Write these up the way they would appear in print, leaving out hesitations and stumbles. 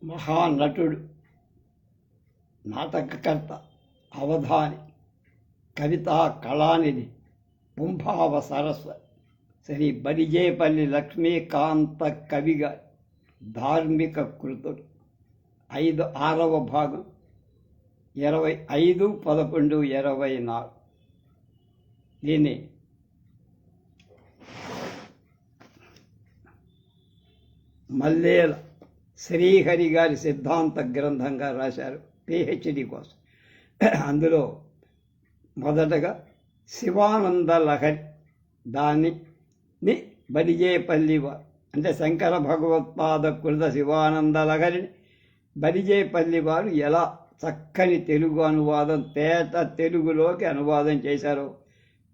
మహానటుడు, నాటకకర్త, అవధాని, కవితా కళానిధి, పుంభావ సరస్వతి శ్రీ బడిజేపల్లి లక్ష్మీకాంత కవిగా ధార్మిక కృతులు 6వ భాగం 25/11/24. దీన్ని మల్లేల శ్రీహరి గారి సిద్ధాంత గ్రంథంగా రాశారు పిహెచ్డి కోసం. అందులో మొదటగా శివానంద లహరి, దాన్ని బడిజేపల్లి వారు అంటే శంకర భగవత్పాద కృత శివానంద లహరిని బడిజేపల్లి వారు ఎలా చక్కని తెలుగు అనువాదం, తేట తెలుగులోకి అనువాదం చేశారో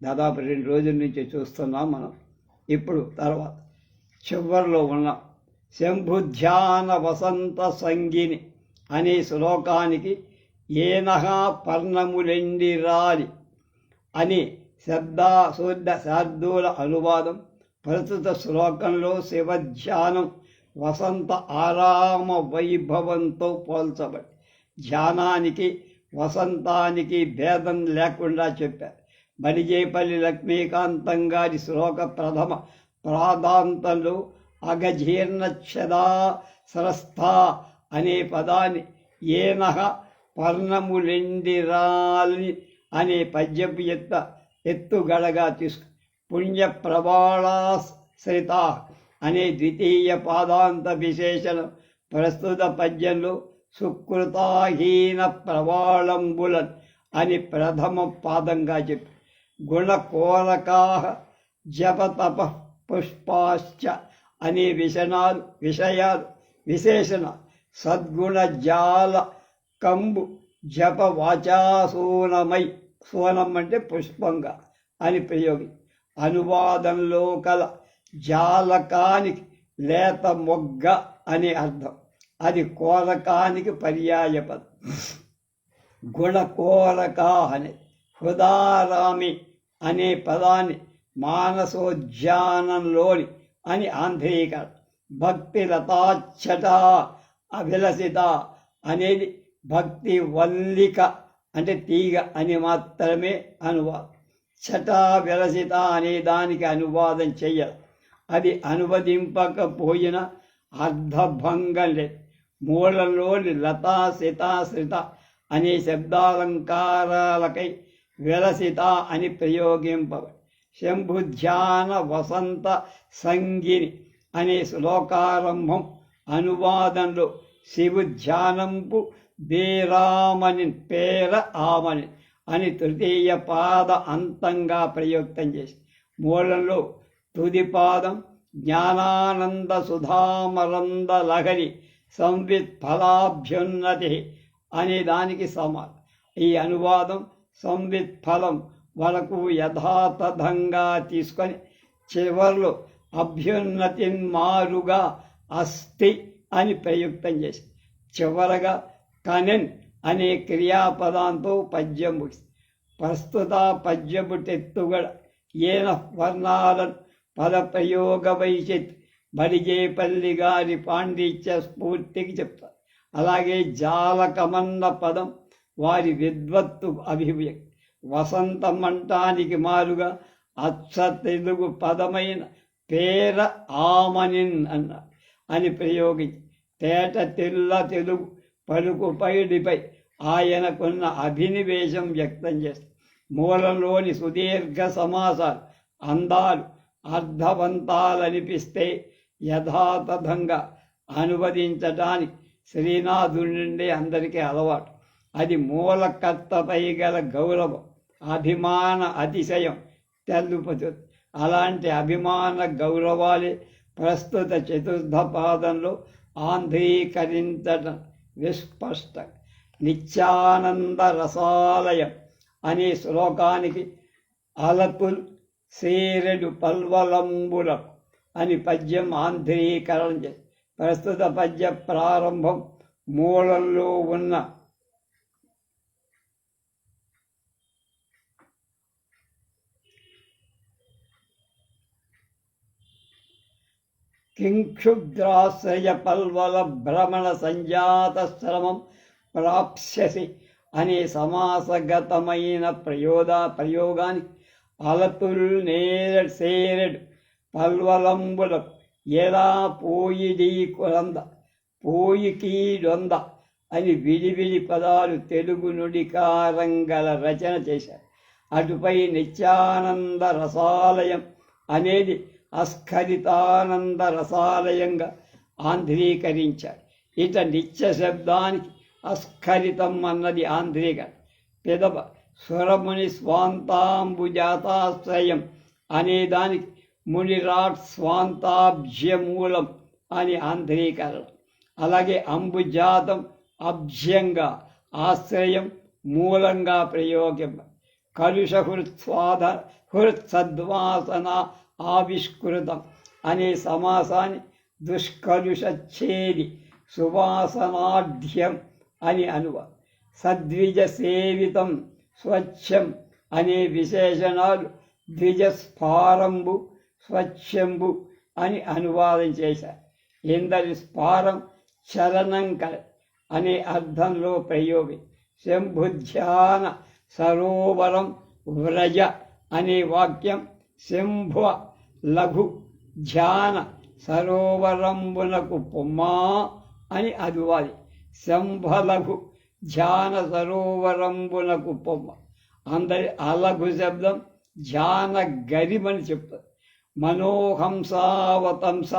దాదాపు 2 రోజుల నుంచి చూస్తున్నాం మనం. ఇప్పుడు తర్వాత చివరిలో ఉన్న శంభుధ్యాన వసంత సంగిని అనే శ్లోకానికి ఏనహ పర్ణములెండిరాలి అని శార్దూల అనువాదం. ప్రస్తుత శ్లోకంలో శివధ్యానం వసంత ఆరామ వైభవంతో పోల్చబడి ధ్యానానికి వసంతానికి భేదం లేకుండా చెప్పారు. బడిజేపల్లి లక్ష్మీకాంతం గారి శ్లోక ప్రథమ ప్రాదాంతంలో అగజీర్ణక్షదా సరస్థ అనే పదాన్ని ఏనహ పర్ణములెండిరాలి అనే పద్యపు ఎత్తుగడగా తీసుకు పుణ్యప్రవాళాశ్రిత అనే ద్వితీయ పాదాంత విశేషణం ప్రస్తుత పద్యంలో సుకృతాహీన ప్రవాళంబులన్ అని ప్రథమ పాదంగా చెప్పి గుణకోరకా జపతప పుష్పాశ్చ అనే విశేషణ సద్గుణ జాల కంబు జప వాచాసూనమై, సూనం అంటే పుష్పంగా అని ప్రయోగి అనువాదంలో కల జాలకానికి లేత మొగ్గ అనే అర్థం. అది కోరకానికి పర్యాయపదం. గుణకోరక అనే హృదారామి అనే పదాన్ని మానసోద్యానంలోని అని ఆంధ్రీకరణ. భక్తి లతాచ్చట అభిలసిత అనేది భక్తి వల్లిక అంటే తీగ అని మాత్రమే అనువాదం. చటా విలసిత అనే దానికి అనువాదం చెయ్యాలి. అది అనువదింపకపోయిన అర్ధభంగం లేదు. మూలంలోని లతా సితాశ్రిత అనే శబ్దాలంకారాలకై విలసిత అని ప్రయోగింపబడి శంభుధ్యాన వసంత సంగిని అనే శ్లోకారంభం అనువాదంలో శివుధ్యానంపు దేరామని పేర ఆమని అని తృతీయ పాద అంతంగా ప్రయుక్తం చేసి మూలంలో తుది పాదం జ్ఞానానంద సుధామరంద లహరి సంవిత్ ఫలాభ్యున్నతి అనే దానికి సమానం. ఈ అనువాదం సంవిత్ ఫలం వరకు యథాతథంగా తీసుకొని చివరిలో అభ్యున్నతిన్మారుగా అస్థి అని ప్రయుక్తం చేసి చివరగా కనెన్ అనే క్రియాపదంతో పద్యం ముగిస్తుంది. ప్రస్తుత పద్యపు తెత్తుగడ ఏన వర్ణాలను పదప్రయోగ వైచిత్ బడిజేపల్లి గారి పాండిత్య స్ఫూర్తికి చెప్తారు. అలాగే జాలకమన్న పదం వారి విద్వత్తు అభివ్యక్తి. వసంతమంటానికి మారుగా అచ్చ తెలుగు పదమైన పేర ఆమనిన్ అన్నారు అని ప్రయోగించి తేట తెల్ల తెలుగు పలుకు పైడిపై ఆయనకున్న అభినివేశం వ్యక్తం చేస్తారు. మూలంలోని సుదీర్ఘ సమాసాలు అందాలు అర్థవంతాలనిపిస్తే యథాతథంగా అనువదించటానికి శ్రీనాథుడి నుండి అందరికీ అలవాటు. అది మూలకర్తపై గల గౌరవం, అభిమాన అతిశయం తెలుపుతుంది. అలాంటి అభిమాన గౌరవాలే ప్రస్తుత చతుర్థ పాదంలో ఆంధ్రీకరించటం విస్పష్టం. నిత్యానంద రసాలయం అనే శ్లోకానికి అలపుల్ సేరెడు పల్వలంబులకు అని పద్యం ఆంధ్రీకరణ చేసి ప్రస్తుత పద్య ప్రారంభం మూలంలో ఉన్న కింక్షుద్రాశ్రయ పల్వల భ్రమణ సంజాత శ్రమం ప్రాప్స్యసి అనే సమాసగతమైన ప్రయోగానికి అలతుల్ సేరెడు పల్వలంబులకు ఎలా పోయిడీ కులంద పోయికీడొంద అని విడివిడి పదాలు తెలుగు నుడికారంగల రచన చేశారు. అటుపై నిత్యానంద రసాలయం అనేది అస్ఖలితానంద రసాలయంగా ఆంధ్రీకరించారు. ఇట నిత్య శబ్దానికి అస్ఖలితం అన్నది ఆంధ్రీకరణ. పిదప స్వరముని స్వాంతాంబుజాతాశ్రయం అనేదానికి మునిరాట్ స్వాంతాభ్యమూలం అని ఆంధ్రీకరణ. అలాగే అంబుజాతం అభ్యంగా ఆశ్రయం మూలంగా ప్రయోగం. కలుష హృత్సద్వాసన ఆవిష్కృతం అనే సమాసాన్ని దుష్కలుషచ్ఛేది సువాసనాఢ్యం అని అనువాదం. సద్విజ సేవితం స్వచ్ఛం అనే విశేషణాలు ద్విజస్ఫారంబు స్వచ్ఛంబు అని అనువాదం చేశారు. ఇందరి స్ఫారం చలనం కల అనే అర్థంలో ప్రయోగం. శంభుధ్యాన సరోవరం వ్రజ అనే వాక్యం శంభు లఘు ధ్యాన సరోవరంబునకు పొమ్మా అని అనువాది. శంభలఘు ధ్యాన సరోవరంబునకు పొమ్మ. అందరి అలఘు శబ్దం ధ్యాన గరిమని చెప్తారు. మనోహంసావతంస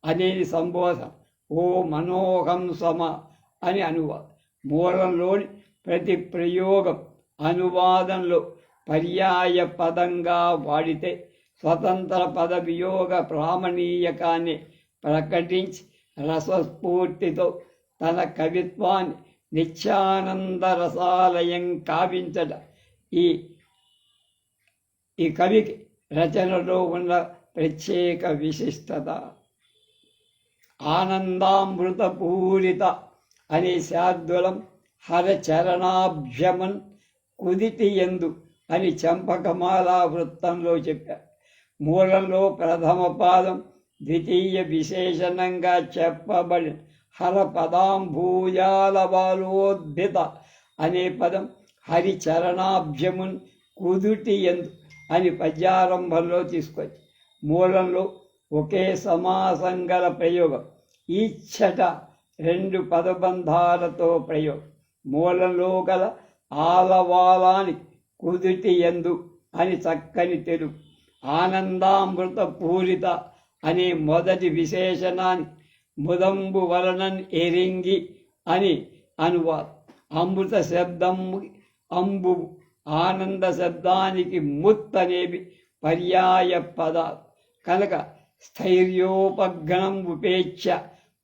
అనేది సంబోధన. ఓ మనోహంసమ అని అనువాదం. మూలంలోని ప్రతి ప్రయోగం అనువాదంలో పర్యాయ పదంగా వాడితే స్వతంత్ర పద వియోగ ప్రామాణీయకాన్ని ప్రకటించి రసస్ఫూర్తితో తన కవిత్వాన్ని నిత్యానంద రసాలయం కావించట ఈ కవికి రచనలో ఉన్న ప్రత్యేక విశిష్టత. ఆనందామృతపూరిత అనే శార్దులం హరచరణాభ్యమన్ కుదితి ఎందు అని చంపకమాలా వృత్తంలో చెప్పారు. మూలంలో ప్రథమ పాదం ద్వితీయ విశేషణంగా చెప్పబడిన హరపదాంభూజాల బాలోద్భిత అనే పదం హరిచరణాభ్యమున్ కుదుటి ఎందు అని పద్యారంభంలో తీసుకొచ్చి మూలంలో ఒకే సమాసం గల ప్రయోగం. ఈచ్చట రెండు పదబంధాలతో ప్రయోగం. మూలంలో గల ఆలవాలాని కుదుటి ఎందు అని చక్కని తెలుగు. ఆనందామృత పూరిత అనే మొదటి విశేషణాన్ని ముదంబు వలనన్ ఎరింగి అని అనువాదం. అమృత శబ్దము అంబు, ఆనంద శబ్దానికి ముత్ అనేవి పర్యాయ పదాలు కనుక స్థైర్యోపఘ్నం ఉపేక్ష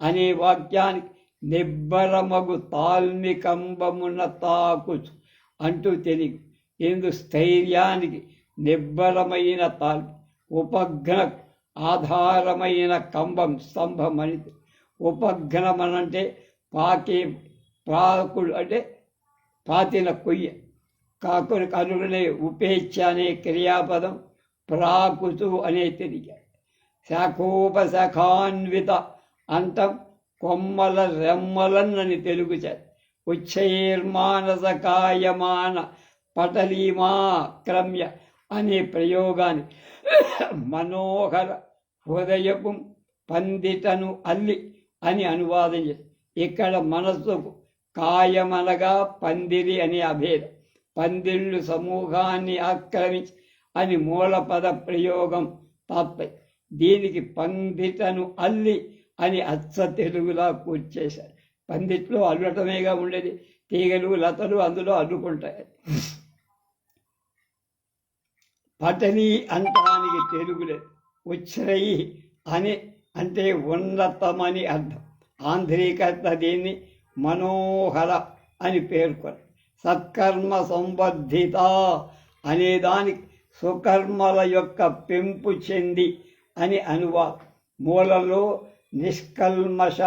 అనే వాక్యానికి నిబ్బరమగు తాల్మికంబమున తాకుచు అంటూ తెలుగు. ఎందు స్థైర్యానికి నిబ్బరమైన తాల్మి, ఉపఘ్న ఆధారమైన కంబం స్తంభం అని. ఉపఘ్నమనంటే పాకుడు అంటే పాతిన కొయ్య. కాకుని కనుగొనే ఉపేక్ష అనే క్రియాపదం ప్రాకుతు అనే తిరిగాడు. శాఖోపశాఖాన్విత అంతం కొమ్మల రెమ్మలన్నని తెలుగు చేత. ఉచ్చైర్మానసకాయమాన పటలీమాక్రమ్య అనే ప్రయోగాన్ని మనోహర హృదయపు పందిటను అల్లి అని అనువాదం చేసి ఇక్కడ మనస్సుకు కాయమనగా పందిరి అనే అభేదం. పందిళ్ళు సమూహాన్ని ఆక్రమించి అని మూలపద ప్రయోగం తాత్పర్యం. దీనికి పందిటను అల్లి అని అచ్చ తెలుగులా కూర్చేశారు. పందిట్లో అల్లటమేగా ఉండేది, తీగలు లతలు అందులో అల్లుకుంటాయి. పటలి అంటానికి తెలుగులేదు. ఉచ్ఛ్రై అని అంటే ఉన్నతమని అర్థం. ఆంధ్రీకర్త దీన్ని మనోహర అని పేర్కొన్నారు. సత్కర్మ సంవర్ధిత అనేదానికి సుకర్మల యొక్క పెంపు చెంది అని అనువాదం. మూలంలో నిష్కల్మష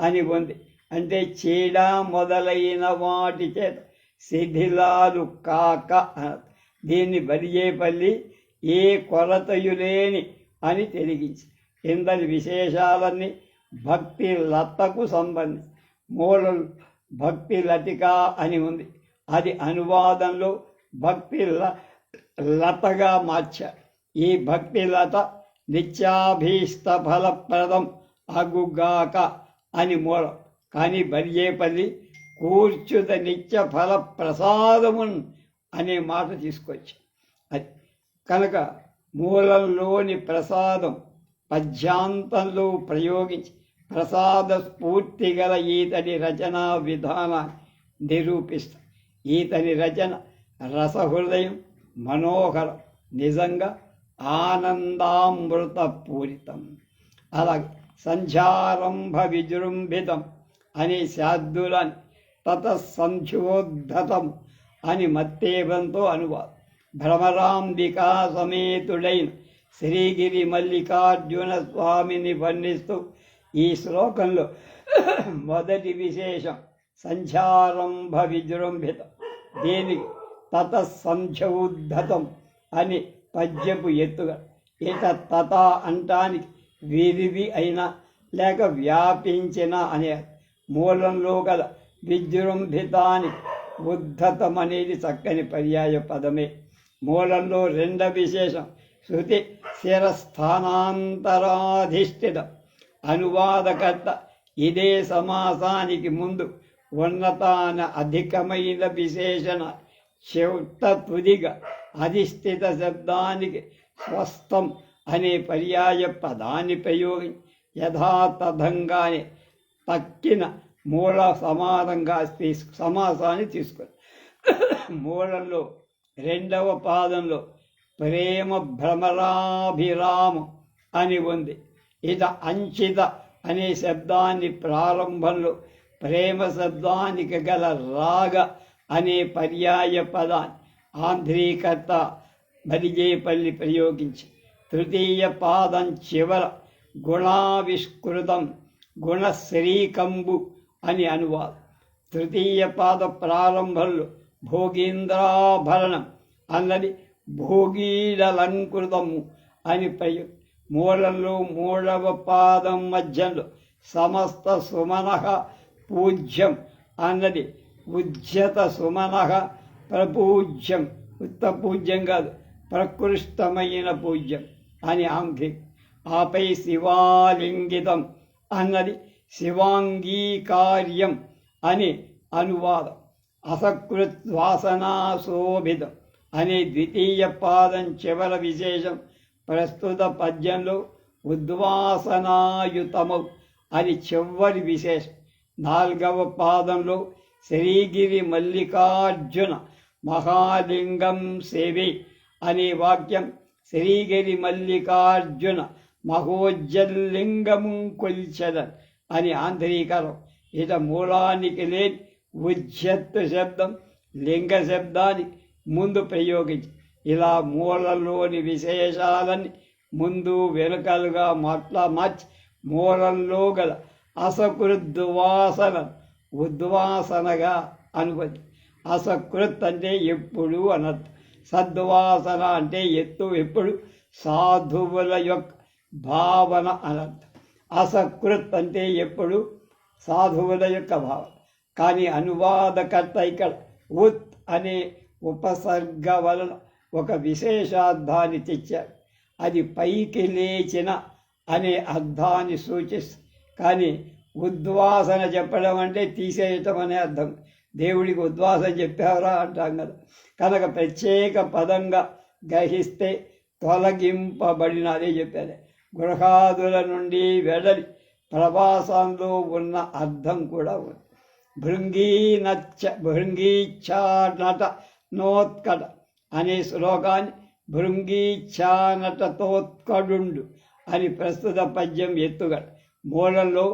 అని ఉంది. అంటే చీడ మొదలైన వాటి చేత శిథిలాలు కాక. దీన్ని బలిజేపల్లి ఏ కొరతయులేని అని తెలిగించి ఇందరి విశేషాలన్నీ భక్తి లతకు సంబంధించి. మూలం భక్తి లతిక అని ఉంది, అది అనువాదంలో భక్తి లతగా మార్చారు. ఈ భక్తి లత నిత్యాభీష్ట ఫలప్రదం అగుగాక అని మూలం. కానీ బర్యేపల్లి కూర్చుత నిత్య ఫల ప్రసాదమున్ అనే మాట తీసుకొచ్చి, అది కనుక మూలంలోని ప్రసాదం పద్యాంతంలో ప్రయోగించి ప్రసాద స్ఫూర్తి గల ఈతని రచనా విధానాన్ని నిరూపిస్తాం. ఈతని రచన రసహృదయం, మనోహరం, నిజంగా ఆనందామృత పూరితం. అలాగే సంధ్యారంభ విజృంభితం అని శార్దులని, తతసంధ్యోద్ధతం అని మత్తేబంతో అనువాదం. భ్రమరాంబికా సమేతుడైన శ్రీగిరి మల్లికార్జున స్వామిని వర్ణిస్తూ ఈ శ్లోకంలో మొదటి విశేషం సంధ్యారంభ విజృంభితం. దీనికి తతసంధ్యోద్ధతం అని పద్యపు ఎత్తుగా. ఇక తత అంటానికి విరివి అయినా లేక వ్యాపించిన అనే మూలంలో గల విజృంభితానికి ఉద్ధతం అనేది చక్కని పర్యాయ పదమే. మూలంలో రెండవ విశేషం శృతి శిరస్థానాంతరాధిష్ఠితం. అనువాదకర్త ఇదే సమాసానికి ముందు ఉన్నతాన అధికమైన విశేషణ చెట్ట తుదిగా అధిష్ఠిత శబ్దానికి స్వస్థం అనే పర్యాయ పదాన్ని ప్రయోగించి యథాతథంగానే తక్కిన మూల సమాసాన్ని తీసుకొని మూలంలో రెండవ పాదంలో ప్రేమ భ్రమరాభిరామం అని ఉంది. ఇద అంచిత అనే శబ్దాన్ని ప్రారంభంలో ప్రేమ శబ్దానికి గల రాగ అనే పర్యాయ పదాన్ని ఆంధ్రీకర్త బలిజేపల్లి ప్రయోగించి తృతీయ పాదం చివర గుణావిష్కృతం గుణశ్రీకంబు అని అనువాదం. తృతీయ పాద ప్రారంభంలో భోగీంద్రాభరణం అన్నది భోగీలలంకృతము అని ప్రయోగం. మూలంలో మూడవ పాదం మధ్యంలో సమస్త సుమనః పూజ్యం అన్నది ఉజ్జత సుమనః ప్రపూజ్యం, ఉత్త పూజ్యం కాదు, ప్రకృష్టమైన పూజ్యం అని ఆంగ్లి. ఆపై శివాలింగితం అన్నది శివాంగీకార్యం అని అనువాదం. అసకృద్వాసనాశోభితం అనే ద్వితీయ పాదం చివర విశేషం ప్రస్తుత పద్యంలో ఉద్వాసనాయుతమౌ అని చివరి విశేషం. నాలుగవ పాదంలో శ్రీగిరి మల్లికార్జున మహాలింగం సేవి అనే వాక్యం శ్రీగిరి మల్లికార్జున మహోజ్జలింగము కొల్చెదన్ అని ఆంధ్రీకరం. ఇట మూలానికి లేని ఉజ్జత్తు శబ్దం లింగ శబ్దానికి ముందు ప్రయోగించి ఇలా మూలంలోని విశేషాలని ముందు వెనుకలుగా మార్చి మూలంలో గల అసకృద్వాసన ఉద్వాసనగా అనుపది. అసకృత్ అంటే ఎప్పుడు అనర్థం, సద్వాసన అంటే ఎప్పుడు సాధువుల యొక్క భావన అనర్థం. అసకృత్ అంటే ఎప్పుడు సాధువుల యొక్క భావన. కానీ అనువాదకర్త ఇక్కడ ఉత్ అనే ఉపసర్గ వలన ఒక విశేషార్థాన్ని తెచ్చారు. అది పైకి లేచిన అనే అర్థాన్ని సూచిస్తుంది. కానీ ఉద్వాసన చెప్పడం అంటే తీసేయటం అనే అర్థం. దేవుడికి ఉద్వాసన చెప్పారా అంటాం కదా. కనుక ప్రత్యేక పదంగా గ్రహిస్తే తొలగింపబడిన అదే చెప్పారు. గృహాదుల నుండి వెడలి ప్రవాసంలో ఉన్న అర్థం కూడా ఉంది. భృంగీచ్ఛానట నోత్కట అనే శ్లోకాన్ని భృంగీచ్ఛానటతోత్కడుండు అని ప్రస్తుత పద్యం ఎత్తుగడ. మూలంలో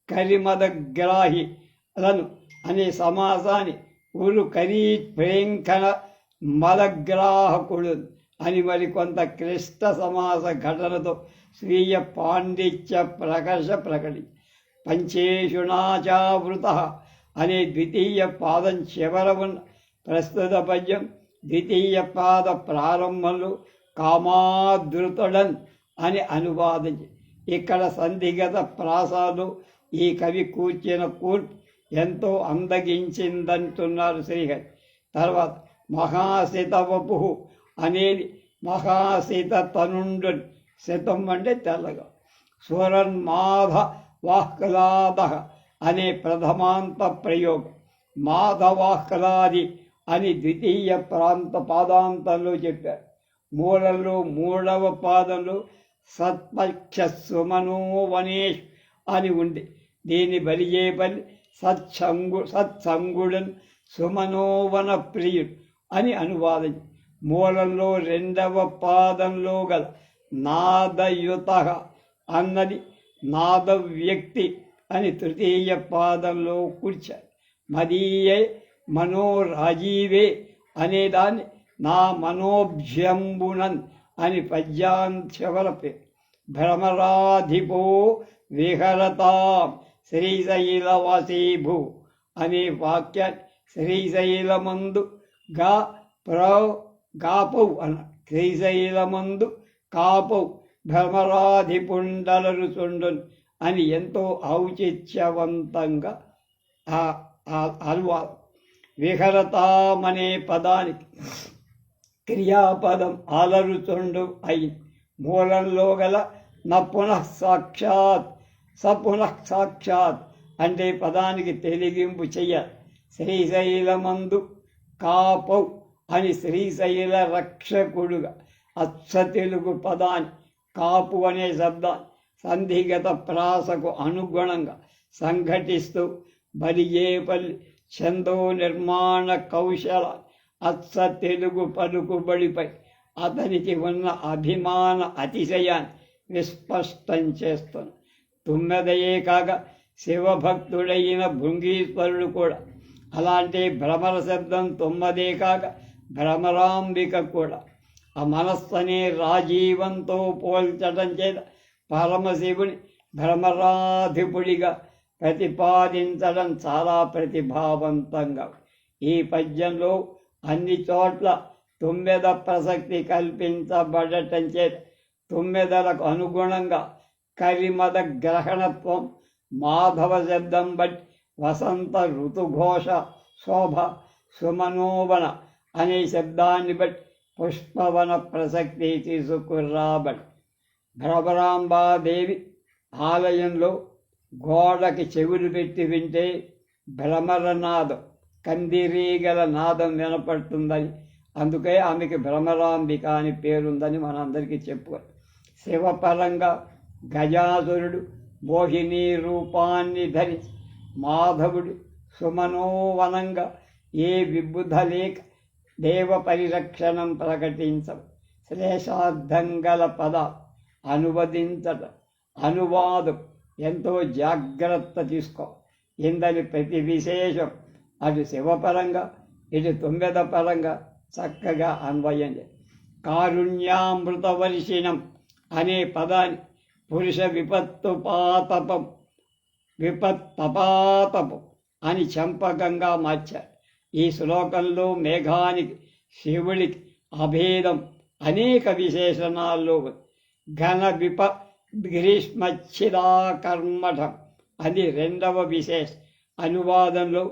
కరిమదగ్రాహిలను అనే సమాసాన్ని ఊరు కరీ ప్రేంకణ మదగ్రాహకుడు అని మరికొంత క్లిష్ట సమాస ఘటనతో స్వీయ పాండిత్య ప్రకటి. పంచేషుణాచావృత అనే ద్వితీయ పాదం చివర ఉన్న ప్రస్తుత పద్యం ద్వితీయ పాద ప్రారంభంలో కామాదృతుడన్ అని అనువాదించి ఇక్కడ సంధిగత ప్రాసాలు ఈ కవి కూర్చిన కూర్పు ఎంతో అందగించిందంటున్నారు శ్రీహరి. తర్వాత మహాశితవపు అనేది మహాశీత తనుండు, శతం అంటే తెల్లగా. సురన్మాధ వాహ్లాద అనే ప్రథమాంత ప్రయోగం, మాధవాహ్లాది అని ద్వితీయ పాదాంతంలో చెప్పారు. మూలంలో మూడవ పాదంలో సత్పక్ష సుమనోవనేష్ అని ఉంది. దీని బలిజేపల్లి సత్సంగుడన్ సుమనోవన ప్రియుడు అని అనువాదం. మూలంలో రెండవ పాదంలో గల నాదయుత అన్నది నాద వ్యక్తి అని తృతీయ పాదంలో కూర్చారు. మదీయే మనోరాజీవే అనేదాన్ని నా మనోభ్యంబునన్ అని పద్యాంశవల పేరు. భ్రమరాధిపో విహరతాం శ్రీశైలవాసీభూ అనే వాక్యాన్ని శ్రీశైలమందు గాపౌ అన్న, శ్రీశైలమందు కాపౌ భ్రమరాధిపుండలరుచుండున్ అని ఎంతో ఔచిత్యవంతంగా అనువాదం. విహరతామనే పదానికి క్రియాపదం అలరుచుండు అయి. మూలంలో గల నపునః సాక్షాత్ సపునః సాక్షాత్ అంటే పదానికి తెలిగింపు చెయ్యాలి. శ్రీశైలమందు కాపౌ అని శ్రీశైల రక్షకుడుగా అచ్చ తెలుగు పదాన్ని కాపు అనే శబ్దాన్ని సంధిగత ప్రాసకు అనుగుణంగా సంఘటిస్తూ బలిజేపల్లి ఛందో నిర్మాణ కౌశల అచ్చ తెలుగు పలుకుబడిపై అతనికి ఉన్న అభిమాన అతిశయాన్ని విస్పష్టం చేస్తుంది. తుమ్మెదయే కాక శివభక్తుడైన భృంగీశ్వరుడు కూడా అలాంటి భ్రమర శబ్దం తుమ్మదే కాక భ్రమరాంబిక కూడా ఆ మనస్సుని రాజీవంతో పోల్చడం చేత పరమశివుని భ్రమరాధిపుడిగా ప్రతిపాదించడం చాలా ప్రతిభావంతంగా. ఈ పద్యంలో అన్ని చోట్ల తుమ్మెద ప్రసక్తి కల్పించబడటం చేత తుమ్మెదలకు అనుగుణంగా కరిమద గ్రహణత్వం, మాధవ శబ్దం బట్టి వసంత ఋతుఘోష శోభ, సుమనోవన అనే శబ్దాన్ని బట్టి పుష్పవన ప్రసక్తి తీసుకురాబడి. భ్రమరాంబాదేవి ఆలయంలో గోడకి చెవులు పెట్టి వింటే భ్రమరనాదం, కందిరీగల నాదం వినపడుతుందని, అందుకే ఆమెకి భ్రమరాంబిక అని పేరుందని మనందరికీ చెప్పుకోవాలి. శివపరంగా గజాసురుడు మోహిని రూపాన్ని ధరించి మాధవుడు సుమనోవనంగా ఏ విబుధలేక దేవ పరిరక్షణం ప్రకటించవు. శ్లేషార్థంగల పద అనువదించడం, అనువాదం ఎంతో జాగ్రత్త తీసుకో. ఇందని ప్రతి విశేషం అటు శివపరంగా ఇటు తుమ్మెద పరంగా చక్కగా అన్వయం. కారుణ్యామృతవర్షిణం అనే పదాన్ని పురుష విపత్పపాతపం అని చంపకంగా మార్చారు. ఈ శ్లోకంలో మేఘానికి శివుడికి అభేదం అనేక విశేషణాల్లో ఘన గ్రీష్మచ్చిదాకర్మఠం అని రెండవ విశేష అనువాదంలో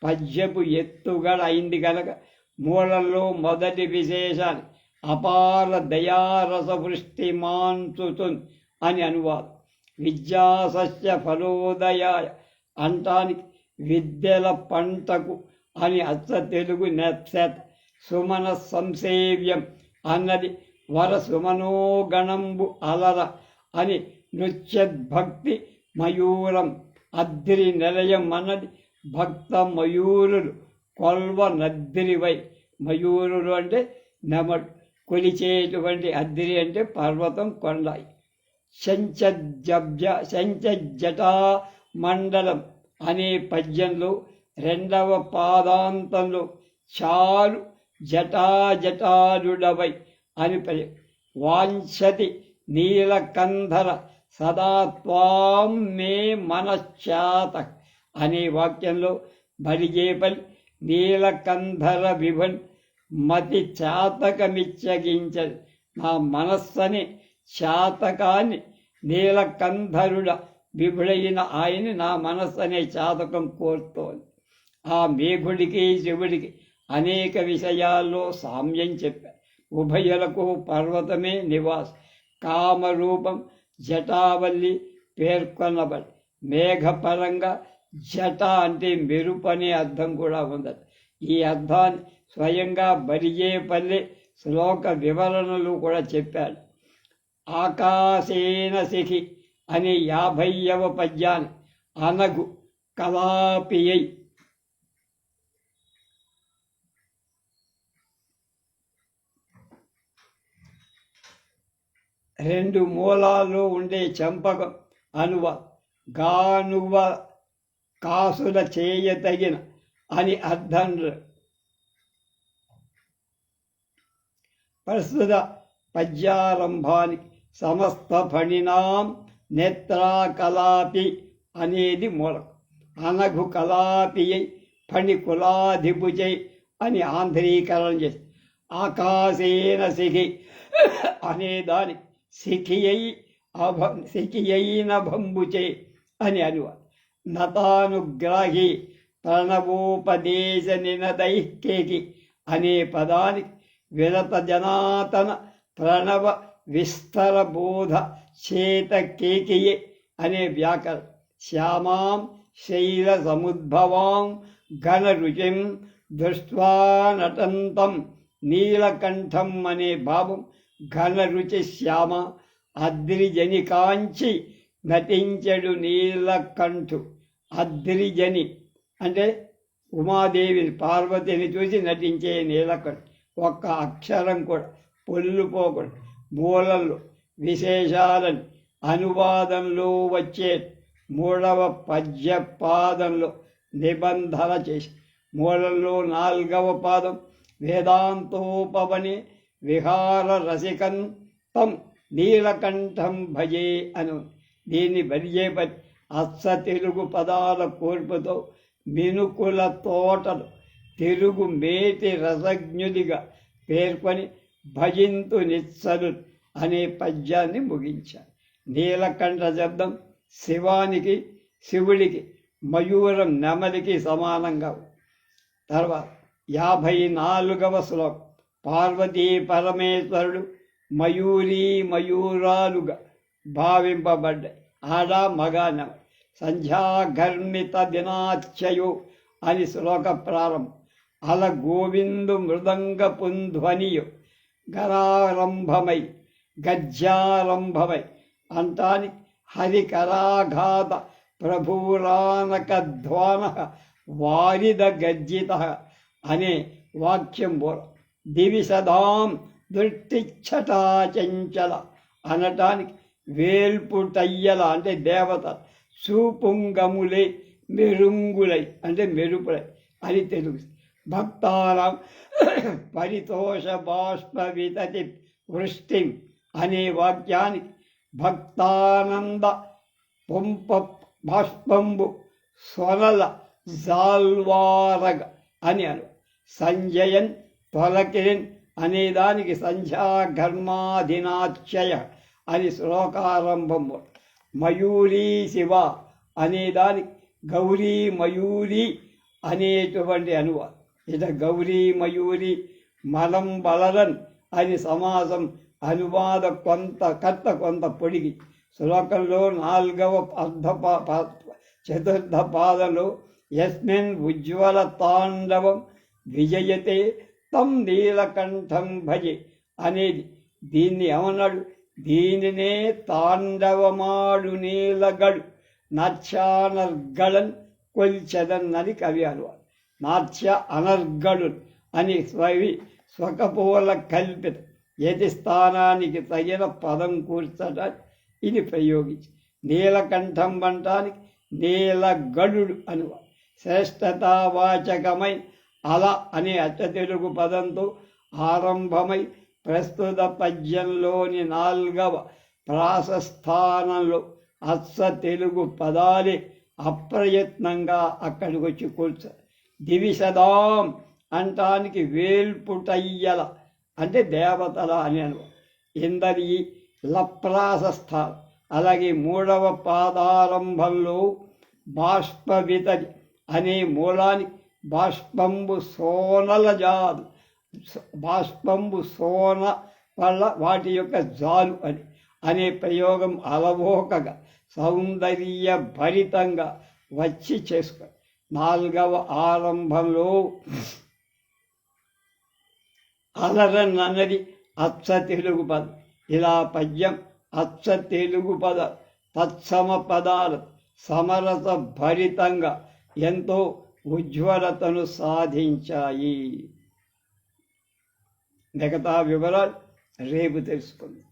పద్యపు ఎత్తుగడ అయింది కనుక మూలంలో మొదటి విశేషాన్ని అపార దయారసవృష్టి మాన్సుతున్ అని అనువాదం. విద్యాసస్య ఫలోదయాయ అంటానికి విద్యల పంటకు అని అచ్చ తెలుగు నెత్సెత్. సుమన సంసేవ్యం అన్నది వర సుమనోగణంబు అలర అని నృత్యద్భక్తి మయూరం. అద్రి నిలయం అన్నది భక్త మయూరులు కొల్వ నద్రివై. మయూరులు అంటే నెమడు, కొలిచేటువంటి అద్రి అంటే పర్వతం కొండాయి. శంచజటా మండలం అనే పద్యంలో రెండవ పాదాంతంలో చాలు జటాజటాలుడవై అని వాంఛతి నీలకంధర సదా త్వాం మే మనశ్చాత అనే వాక్యంలో బలిజేపల్లి నీలకంధర విభన్ మతి చాతకమిచ్చగించదు. నా మనస్సని చాతకాన్ని నీలకంధరుడ విభుడైన ఆయన్ని నా మనస్సు అనే చాతకం కోరుతోంది. ఆ మేఘుడికి శివుడికి అనేక విషయాల్లో సామ్యం చెప్పారు. ఉభయులకు పర్వతమే నివాసం. కామరూపం జటావల్లి పేర్కొనబడి మేఘపరంగా జట అంటే మెరుపు అనే అర్థం కూడా ఉంది. ఈ అర్థాన్ని స్వయంగా బరిజేపల్లి శ్లోక వివరణలు కూడా చెప్పాడు. ఆకాశేన శిఖి అనే 50వ పద్యాన్ని అనగు కలాపియై రెండు మూలాల్లో ఉండే చంపకం అనువ గానువ కాసుల చేయతగిన అని అర్థం. ప్రస్తుత పద్యారంభానికి సమస్త ఫణినాం నేత్రాకలాపి అనేది మూలం. అనఘు కలాపియై ఫణి కులాధిపుచై అని ఆంధ్రీకరణ చేసి ఆకాశేన శిఖి అనేదాని శిఖియైన భంబుచే అని అనువాదం. నతానుగ్రాహి ప్రణవోపదేశ నినదైకేకి అనే పదానికి వినత జనాతన ప్రణవ విస్తర బోధ చేత కేకియే అనే వ్యాకరణం. శ్యామాం శైల సముద్భవాం ఘన రుచిం దృష్ట్వా నటంతం నీలకంఠం అనే భావం. ఘన రుచి శ్యామ అద్రిజనికాంచి నటించడు నీలకంఠు. అద్రిజని అంటే ఉమాదేవిని పార్వతిని చూసి నటించే నీలకంఠు. ఒక్క అక్షరం కూడా పొల్లుపోకూడదు. మూలంలో విశేషాలని అనువాదంలో వచ్చే 3వ పద్యపాదంలో నిబంధన చేసి మూలంలో 4వ పాదం వేదాంతోపవని విహార రసికం తం నీలకంఠం భజే అను. దీన్ని బరిజేపతి అచ్చ తెలుగు పదాల కూర్పుతో మినుకుల తోటలు తెలుగు మేటి రసజ్ఞుడిగా పేర్కొని భజింతు నిత్సలు అనే పద్యాన్ని ముగించారు. నీలకంఠ శబ్దం శివానికి శివుడికి మయూరం నెమలికి సమానంగా. తర్వాత 54వ శ్లోకం పార్వతీ పరమేశ్వరుడు మయూరాలుగా భావింపబడ్డాయి. ఆడ మగ నెమలి. సంధ్యాఘర్మిత దినాచయో అని శ్లోక ప్రారంభం. అల గోవిందు మృదంగ పుంధ్వనియు గరారంభమై గజ్జారంభమై అంటాని హరికరాఘాత ప్రభురానక ధ్వాన వారిద గర్జిత అనే వాక్యం బోర. దివిసదాం దృష్టిచ్చటాచంచల అనటానికి వేల్పుటయ్యల అంటే దేవత. సూపుంగములై మెరుంగులై అంటే మెరుపులై అని తెలుగు. భక్తానం పరితోష బాష్ప వితతి వృష్టి అనే వాక్యానికి భక్తానంద పొంప బాష్పంబు స్వరల జాల్వారగ అని అను. సంజయన్ తొలకిరిన్ అనేదానికి సంధ్యాఘర్మాధినాచయ అని శ్లోకారంభం. మయూరీ శివ అనేదానికి గౌరీ మయూరి అనేటువంటి అనువాదం. ఇట గౌరీ మయూరి మలం బలరన్ అని సమాసం. అనువాద కర్త కొంత పొడిగి. శ్లోకంలో 4వ చతుర్థ పాదలో యస్మిన్ ఉజ్వల తాండవం విజయతే తం నీలకంఠం భజే అనేది. దీన్ని ఏమన్నాడు? దీనినే తాండవమాడు నీలగడు నాట్యానర్గళన్ కొల్చెదన్నది కవి అనువాదం. నాట్య అనర్గడు అని స్వకపోల కల్పిత యతి స్థానానికి తగిన పదం కూర్చడానికి ఇది ప్రయోగించి నీలకంఠం అంటానికి నీలగడు అనువాదం. శ్రేష్టతావాచకమై అల అనే అచ్చ తెలుగు పదంతో ఆరంభమై ప్రస్తుత పద్యంలోని 4వ ప్రాసస్థానంలో అచ్చ తెలుగు పదాలే అప్రయత్నంగా అక్కడికి వచ్చి కూర్చారు. దివిసదాం అంటానికి వేల్పుటయ్యల అంటే దేవతల అని అనుభవం. ఇందరి లప్రాసస్థానం అలాగే మూడవ పాదారంభంలో బాష్పవితరి అనే మూలానికి బాష్పంబు సోనల జాలు, బాష్పంబు సోన వల్ల వాటి యొక్క జాలు అనే ప్రయోగం అలవోకగా సౌందర్య భరితంగా వచ్చి చేసుకో. నాలుగవ ఆరంభంలో అలరనన్నది అచ్చ తెలుగు పదం. ఇలా పద్యం అచ్చ తెలుగు పద తత్సమ పదాలు సమరస భరితంగా ఎంతో ఉజ్వలతను సాధించాయి. మిగతా వివరాలు రేపు తెలుసుకుందాం.